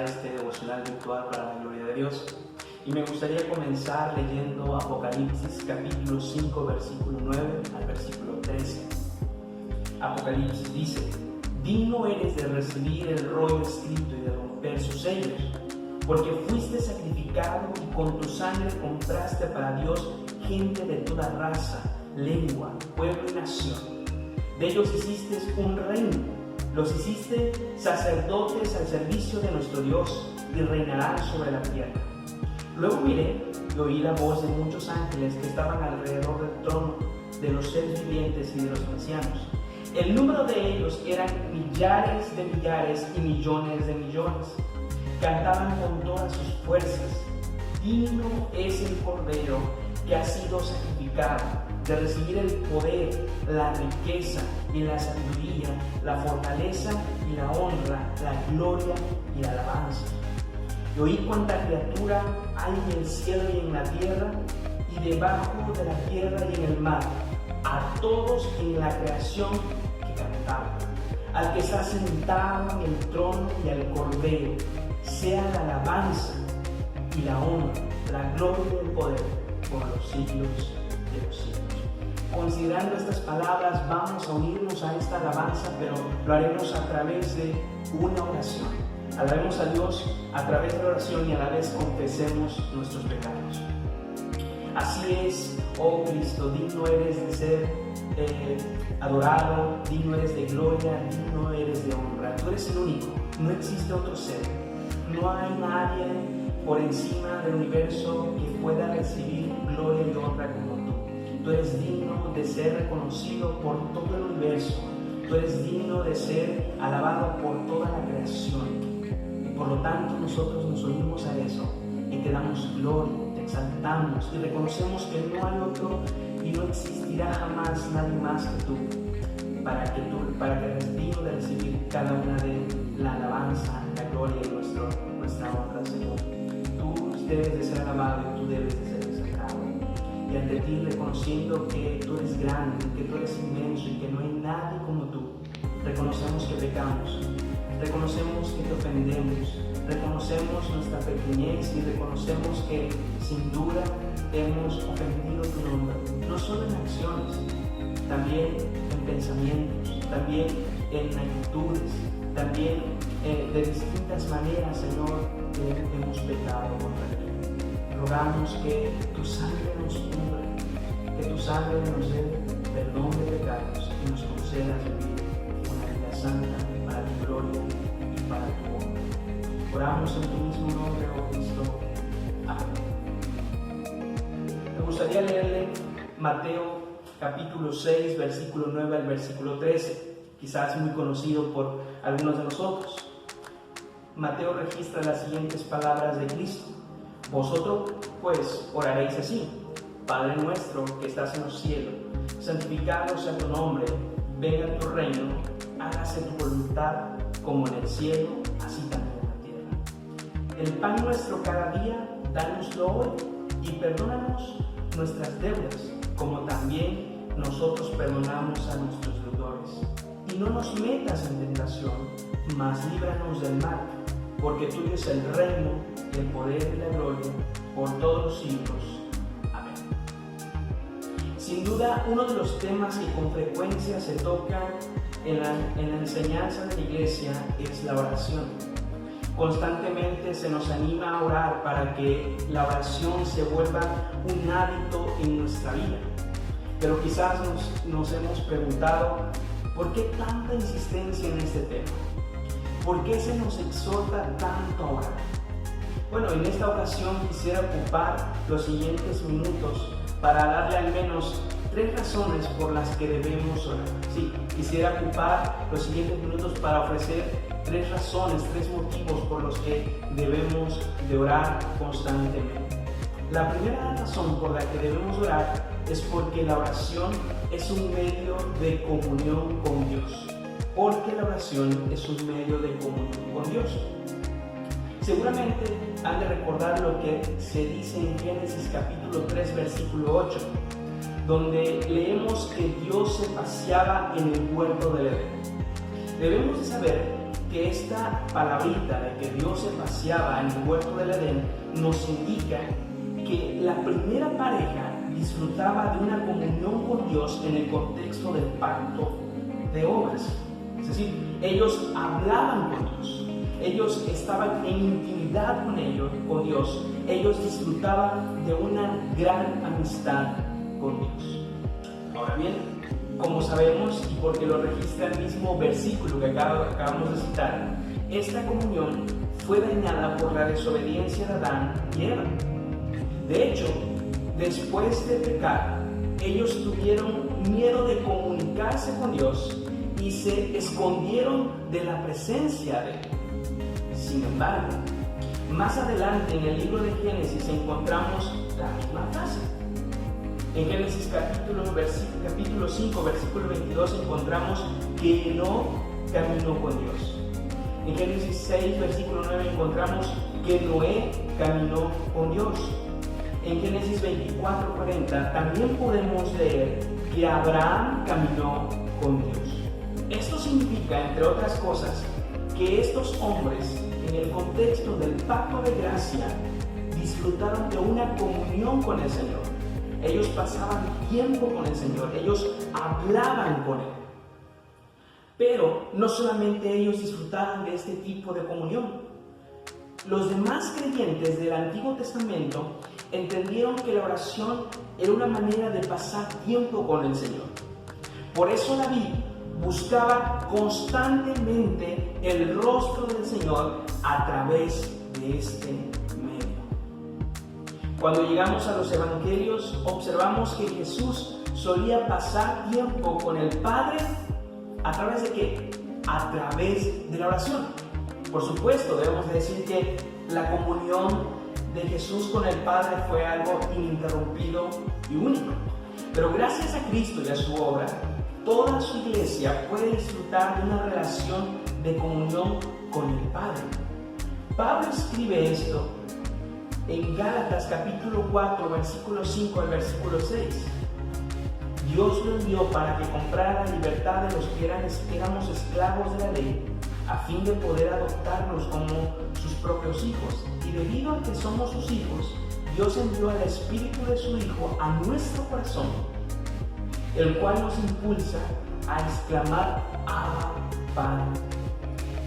realizar este devocional virtual para la gloria de Dios. Y me gustaría comenzar leyendo Apocalipsis capítulo 5, versículo 9 al versículo 13. Apocalipsis dice: digno eres de recibir el rollo escrito y de romper sus sellos, porque fuiste sacrificado y con tu sangre compraste para Dios gente de toda raza, lengua, pueblo y nación. De ellos hiciste un reino, los hiciste sacerdotes al servicio de nuestro Dios, y reinarán sobre la tierra. Luego miré y oí la voz de muchos ángeles que estaban alrededor del trono, de los seres vivientes y de los ancianos. El número de ellos eran millares de millares y millones de millones. Cantaban con todas sus fuerzas: digno es el Cordero que ha sido sacrificado de recibir el poder, la riqueza y la sabiduría, la fortaleza y la honra, la gloria y la alabanza. Y oí cuánta criatura hay en el cielo y en la tierra, y debajo de la tierra y en el mar, a todos en la creación que cantaban. Al que está sentado en el trono y al Cordero, sea la alabanza y la honra, la gloria y el poder por los siglos de los siglos. Considerando estas palabras, vamos a unirnos a esta alabanza, pero lo haremos a través de una oración. Alabemos a Dios a través de la oración y a la vez confesemos nuestros pecados. Así es, oh Cristo, digno eres de ser adorado, digno eres de gloria, digno eres de honra. Tú eres el único, no existe otro ser. No hay nadie por encima del universo que pueda recibir gloria y honra como tú. Tú eres digno de ser reconocido por todo el universo. Tú eres digno de ser alabado por toda la creación. Y por lo tanto nosotros nos unimos a eso y te damos gloria, te exaltamos y reconocemos que no hay otro y no existirá jamás nadie más que tú, para que eres digno de recibir cada una de la alabanza, la gloria y nuestra honra, Señor. Tú debes de ser alabado y tú debes de ser exaltado. Y ante ti, reconociendo que tú eres grande, que tú eres inmenso y que no hay nadie como tú, reconocemos que pecamos, reconocemos que te ofendemos, reconocemos nuestra pequeñez y reconocemos que sin duda hemos ofendido tu nombre, no solo en acciones, también en pensamientos, también en actitudes, también de distintas maneras, Señor, que hemos pecado contra ti. Rogamos que tu sangre nos cubra, que tu sangre nos dé perdón de pecados y nos conceda vivir una vida santa para tu gloria y para tu honra. Oramos en tu mismo nombre, oh Cristo. Amén. Me gustaría leerle Mateo capítulo 6, versículo 9 al versículo 13, quizás muy conocido por algunos de nosotros. Mateo registra las siguientes palabras de Cristo: vosotros pues oraréis así: Padre nuestro que estás en los cielos, santificado sea tu nombre, venga tu reino, hágase tu voluntad como en el cielo, así también en la tierra. El pan nuestro cada día, dánoslo hoy, y perdónanos nuestras deudas, como también nosotros perdonamos a nuestros deudores. Y no nos metas en tentación, mas líbranos del mal, porque tuyo es el reino, y el poder y la gloria, por todos los siglos. Amén. Sin duda, uno de los temas que con frecuencia se tocan en la enseñanza de la iglesia es la oración. Constantemente se nos anima a orar para que la oración se vuelva un hábito en nuestra vida. Pero quizás nos hemos preguntado: ¿por qué tanta insistencia en este tema? ¿Por qué se nos exhorta tanto a orar? Bueno, en esta ocasión quisiera ocupar los siguientes minutos para darle al menos 3 razones por las que debemos orar. Sí, quisiera ocupar los siguientes minutos para ofrecer 3 razones, 3 motivos por los que debemos de orar constantemente. La primera razón por la que debemos orar es porque la oración es un medio de comunión con Dios. Porque la oración es un medio de comunión con Dios. Seguramente han de recordar lo que se dice en Génesis capítulo 3, versículo 8, donde leemos que Dios se paseaba en el huerto del Edén. Debemos de saber que esta palabrita de que Dios se paseaba en el huerto del Edén nos indica que la primera pareja disfrutaba de una comunión con Dios en el contexto del pacto de obras. Es decir, ellos hablaban con Dios, ellos estaban en intimidad con Dios, ellos disfrutaban de una gran amistad con Dios. Ahora bien, como sabemos y porque lo registra el mismo versículo que acabamos de citar, esta comunión fue dañada por la desobediencia de Adán y Eva. De hecho, después de pecar, ellos tuvieron miedo de comunicarse con Dios y se escondieron de la presencia de Él. Sin embargo, más adelante en el libro de Génesis encontramos la misma frase. En Génesis capítulo 5, versículo 22 encontramos que Enoc caminó con Dios. En Génesis 6, versículo 9 encontramos que Noé caminó con Dios. En Génesis 24, 40 también podemos leer que Abraham caminó con Dios. Esto significa, entre otras cosas, que estos hombres, en el contexto del pacto de gracia, disfrutaron de una comunión con el Señor. Ellos pasaban tiempo con el Señor, ellos hablaban con Él. Pero no solamente ellos disfrutaban de este tipo de comunión. Los demás creyentes del Antiguo Testamento entendieron que la oración era una manera de pasar tiempo con el Señor. Por eso David buscaba constantemente el rostro del Señor a través de este medio. Cuando llegamos a los evangelios, observamos que Jesús solía pasar tiempo con el Padre ¿a través de qué? A través de la oración. Por supuesto, debemos decir que la comunión de Jesús con el Padre fue algo ininterrumpido y único. Pero gracias a Cristo y a su obra, toda su iglesia puede disfrutar de una relación de comunión con el Padre. Pablo escribe esto en Gálatas capítulo 4, versículo 5 al versículo 6. Dios lo envió para que comprara la libertad de los que éramos esclavos de la ley, a fin de poder adoptarlos como sus propios hijos. Y debido a que somos sus hijos, Dios envió al Espíritu de su Hijo a nuestro corazón, el cual nos impulsa a exclamar: Abba, Padre.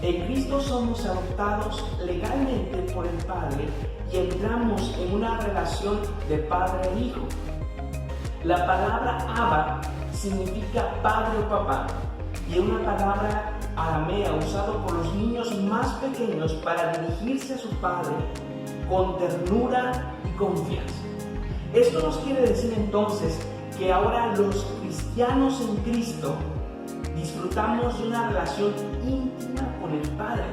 En Cristo somos adoptados legalmente por el Padre y entramos en una relación de padre e hijo. La palabra Abba significa padre o papá y es una palabra aramea usada por los niños más pequeños para dirigirse a su padre con ternura y confianza. Esto nos quiere decir entonces que ahora los cristianos en Cristo disfrutamos de una relación íntima con el Padre.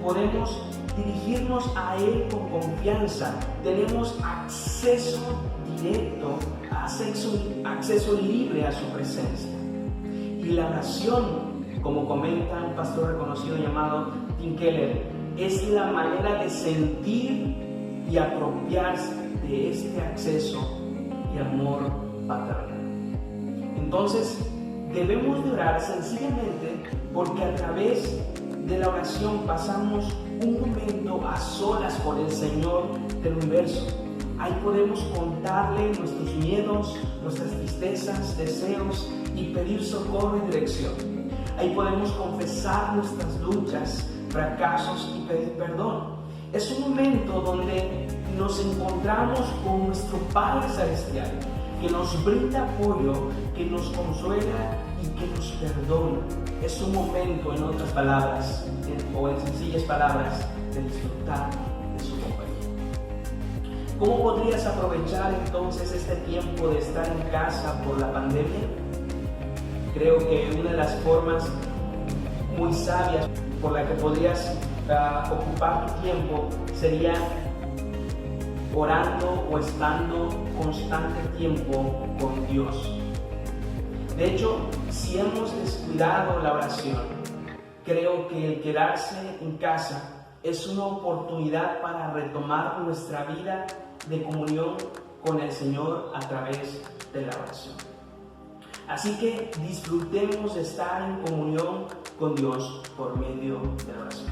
Podemos dirigirnos a Él con confianza. Tenemos acceso directo, acceso libre a su presencia. Y la oración, como comenta un pastor reconocido llamado Tim Keller, es la manera de sentir y apropiarse de este acceso y amor paternal. Entonces, debemos de orar sencillamente porque a través de la oración pasamos un momento a solas con el Señor del universo. Ahí podemos contarle nuestros miedos, nuestras tristezas, deseos y pedir socorro y dirección. Ahí podemos confesar nuestras luchas, fracasos y pedir perdón. Es un momento donde nos encontramos con nuestro Padre Celestial, que nos brinda apoyo, que nos consuela y que nos perdona. Es un momento, en otras palabras, o en sencillas palabras, de disfrutar de su compañía. ¿Cómo podrías aprovechar entonces este tiempo de estar en casa por la pandemia? Creo que una de las formas muy sabias por la que podrías ocupar tu tiempo sería orando o estando constante tiempo con Dios. De hecho, si hemos descuidado la oración, creo que el quedarse en casa es una oportunidad para retomar nuestra vida de comunión con el Señor a través de la oración. Así que disfrutemos de estar en comunión con Dios por medio de la oración.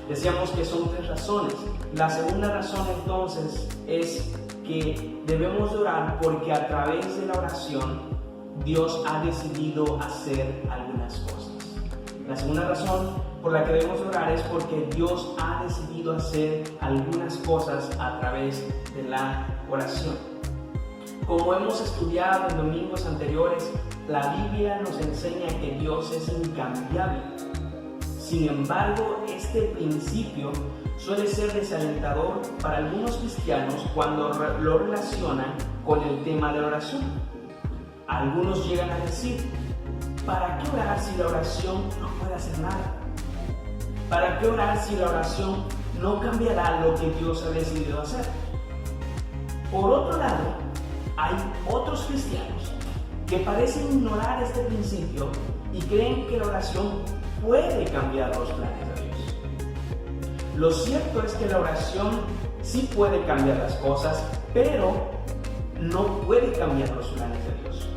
Decíamos que son 3 razones. La segunda razón entonces es que debemos orar porque a través de la oración Dios ha decidido hacer algunas cosas. La segunda razón por la que debemos orar es porque Dios ha decidido hacer algunas cosas a través de la oración. Como hemos estudiado en domingos anteriores, la Biblia nos enseña que Dios es incambiable. Sin embargo, este principio suele ser desalentador para algunos cristianos cuando lo relacionan con el tema de la oración. Algunos llegan a decir: ¿para qué orar si la oración no puede hacer nada? ¿Para qué orar si la oración no cambiará lo que Dios ha decidido hacer? Por otro lado, hay otros cristianos que parecen ignorar este principio y creen que la oración puede cambiar los planes de Dios. Lo cierto es que la oración sí puede cambiar las cosas, pero no puede cambiar los planes de Dios.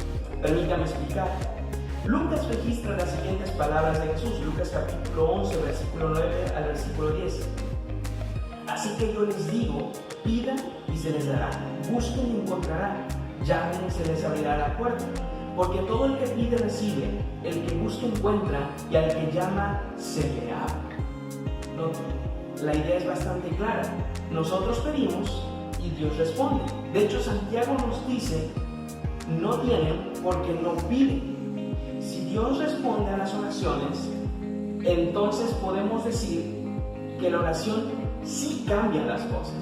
Permítame explicar. Lucas registra las siguientes palabras de Jesús, Lucas capítulo 11, versículo 9 al versículo 10. Así que yo les digo, pidan y se les dará, busquen y encontrarán, llamen y se les abrirá la puerta. Porque todo el que pide recibe, el que busca encuentra, y al que llama se le abre. No, la idea es bastante clara. Nosotros pedimos y Dios responde. De hecho, Santiago nos dice, no tienen porque no piden. Si Dios responde a las oraciones, entonces podemos decir que la oración sí cambia las cosas.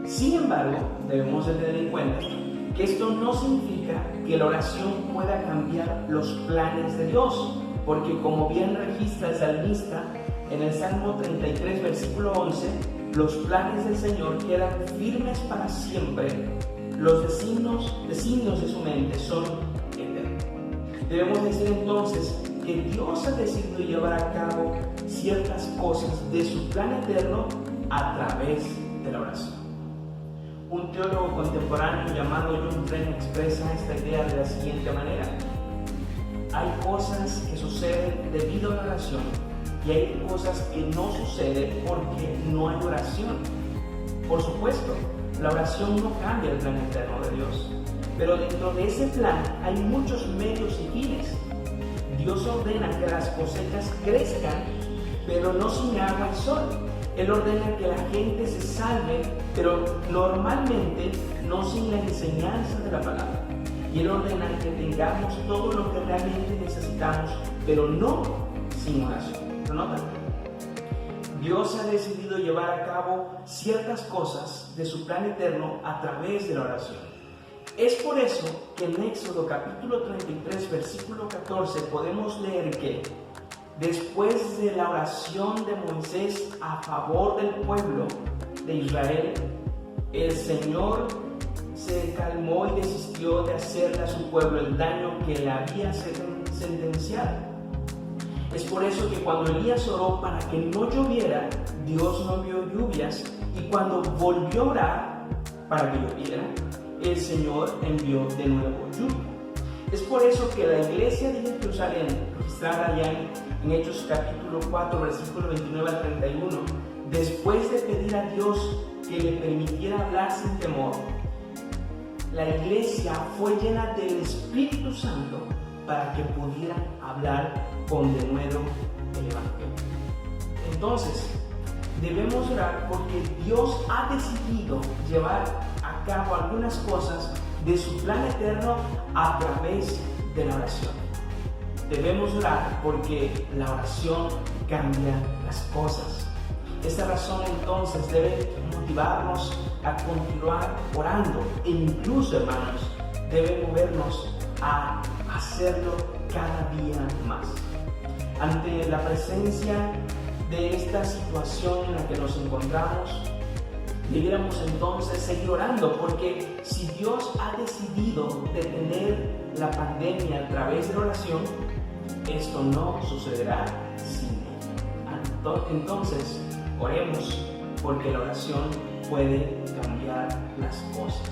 Sin embargo, debemos de tener en cuenta que esto no significa que la oración pueda cambiar los planes de Dios, porque como bien registra el salmista en el Salmo 33, versículo 11, los planes del Señor quedan firmes para siempre, los designios de su mente son eternos. Debemos decir entonces que Dios ha decidido llevar a cabo ciertas cosas de su plan eterno a través de la oración. Un teólogo contemporáneo llamado John Rennie expresa esta idea de la siguiente manera: hay cosas que suceden debido a la oración y hay cosas que no suceden porque no hay oración. Por supuesto, la oración no cambia el plan eterno de Dios, pero dentro de ese plan hay muchos medios y fines. Dios ordena que las cosechas crezcan, pero no sin agua y sol. Él ordena que la gente se salve, pero normalmente no sin la enseñanza de la palabra. Y Él ordena que tengamos todo lo que realmente necesitamos, pero no sin oración. ¿Lo notan? Dios ha decidido llevar a cabo ciertas cosas de su plan eterno a través de la oración. Es por eso que en Éxodo capítulo 33, versículo 14 podemos leer que después de la oración de Moisés a favor del pueblo de Israel, el Señor se calmó y desistió de hacerle a su pueblo el daño que le había sentenciado. Es por eso que cuando Elías oró para que no lloviera, Dios no envió lluvias, y cuando volvió a orar para que lloviera, el Señor envió de nuevo lluvia. Es por eso que la iglesia de Jerusalén, registrada allá en Hechos capítulo 4, versículo 29 al 31, después de pedir a Dios que le permitiera hablar sin temor, la iglesia fue llena del Espíritu Santo para que pudieran hablar con denuedo el Evangelio. Entonces, debemos orar porque Dios ha decidido llevar a cabo algunas cosas de su plan eterno a través de la oración. Debemos orar porque la oración cambia las cosas. Esta razón entonces debe motivarnos a continuar orando e incluso, hermanos, debe movernos a hacerlo cada día más. Ante la presencia de esta situación en la que nos encontramos, debiéramos entonces seguir orando, porque si Dios ha decidido detener la pandemia a través de la oración, esto no sucederá sin ella. Entonces, oremos porque la oración puede cambiar las cosas.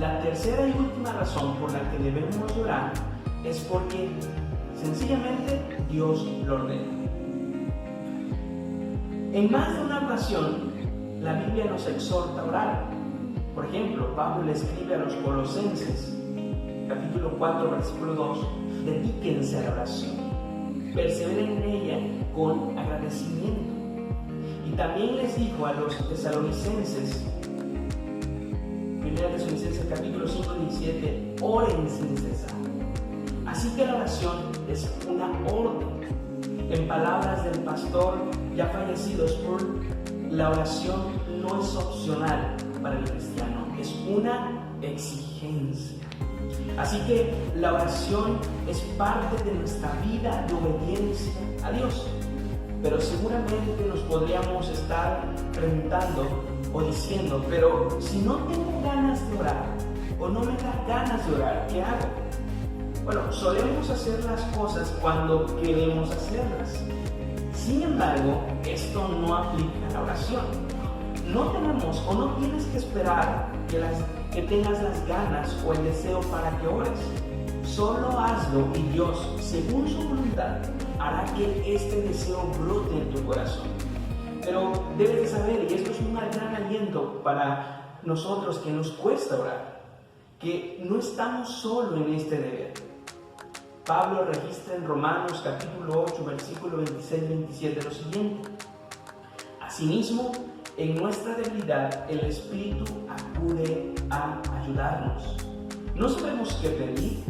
la tercera y última razón por la que debemos orar es porque sencillamente Dios lo ordena. En más de una ocasión, la Biblia nos exhorta a orar. Por ejemplo, Pablo le escribe a los Colosenses, capítulo 4, versículo 2, dedíquense a la oración, perseveren en ella con agradecimiento. Y también les dijo a los Tesalonicenses, 1 Tesalonicenses capítulo 5, 17, oren sin cesar. Así que la oración es una orden. En palabras del pastor ya fallecido Spurgeon, la oración no es opcional para el cristiano, es una exigencia. Así que la oración es parte de nuestra vida de obediencia a Dios. Pero seguramente nos podríamos estar preguntando o diciendo, pero si no tengo ganas de orar o no me da ganas de orar, ¿qué hago? Bueno, solemos hacer las cosas cuando queremos hacerlas. Sin embargo, esto no aplica a la oración. No tenemos o no tienes que esperar que tengas las ganas o el deseo para que ores. Solo hazlo y Dios, según su voluntad, hará que este deseo brote en tu corazón. Pero debes de saber, y esto es un gran aliento para nosotros que nos cuesta orar, que no estamos solo en este deber. Pablo registra en Romanos capítulo 8, versículo 26-27 lo siguiente: asimismo, en nuestra debilidad el Espíritu acude a ayudarnos. No sabemos qué pedir,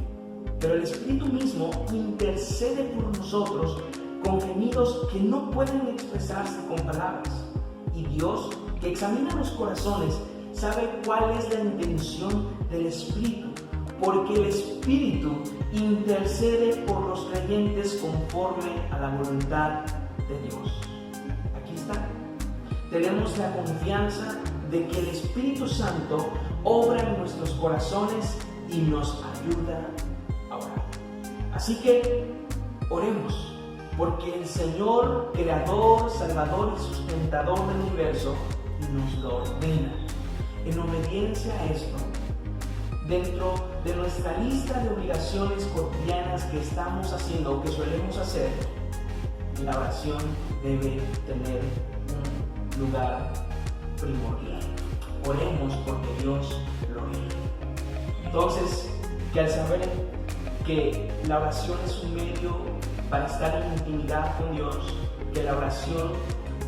pero el Espíritu mismo intercede por nosotros con gemidos que no pueden expresarse con palabras. Y Dios, que examina los corazones, sabe cuál es la intención del Espíritu, porque el Espíritu intercede por los creyentes conforme a la voluntad de Dios. Aquí está. Tenemos la confianza de que el Espíritu Santo obra en nuestros corazones y nos ayuda a orar. Así que oremos, porque el Señor, Creador, Salvador y Sustentador del universo, nos lo ordena. En obediencia a esto, dentro de nuestra lista de obligaciones cotidianas que estamos haciendo o que solemos hacer, la oración debe tener un lugar primordial. Oremos porque Dios lo ordena. Entonces, que al saber que la oración es un medio para estar en intimidad con Dios, que la oración,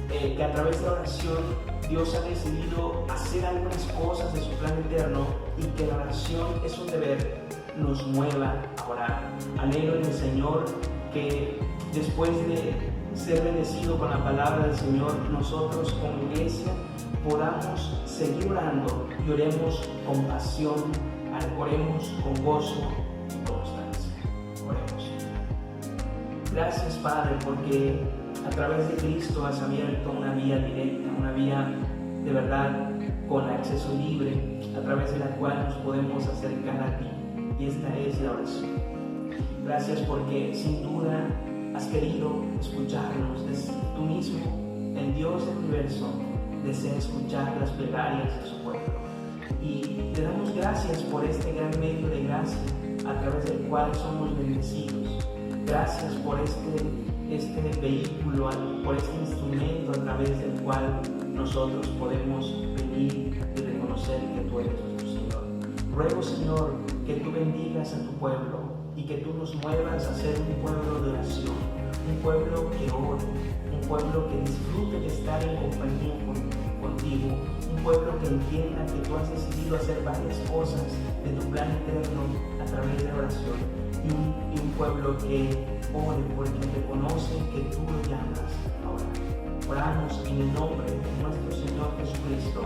que a través de la oración Dios ha decidido hacer algunas cosas de su plan eterno y que la oración es un deber, nos mueva a orar. Anhelo en el Señor que después de ser bendecido con la palabra del Señor, nosotros como iglesia podamos seguir orando y oremos con pasión, oremos con gozo y constancia. Oremos. Gracias, Padre, porque a través de Cristo has abierto una vía directa, una vía de verdad con acceso libre, a través de la cual nos podemos acercar a ti. Y esta es la oración. Gracias porque sin duda has querido escucharnos. Tú mismo, el Dios del universo, desea escuchar las plegarias de su pueblo. Y te damos gracias por este gran medio de gracia a través del cual somos bendecidos. Gracias por este vehículo, por este instrumento a través del cual nosotros podemos venir y reconocer que tú eres nuestro Señor. Ruego, Señor, que tú bendigas a tu pueblo y que tú nos muevas a ser un pueblo de oración, un pueblo que ore, un pueblo que disfrute de estar en compañía contigo, un pueblo que entienda que tú has decidido hacer varias cosas de tu plan eterno a través de la oración, y un pueblo que ore porque reconoce que tú lo llamas ahora. Oramos en el nombre de nuestro Señor Jesucristo.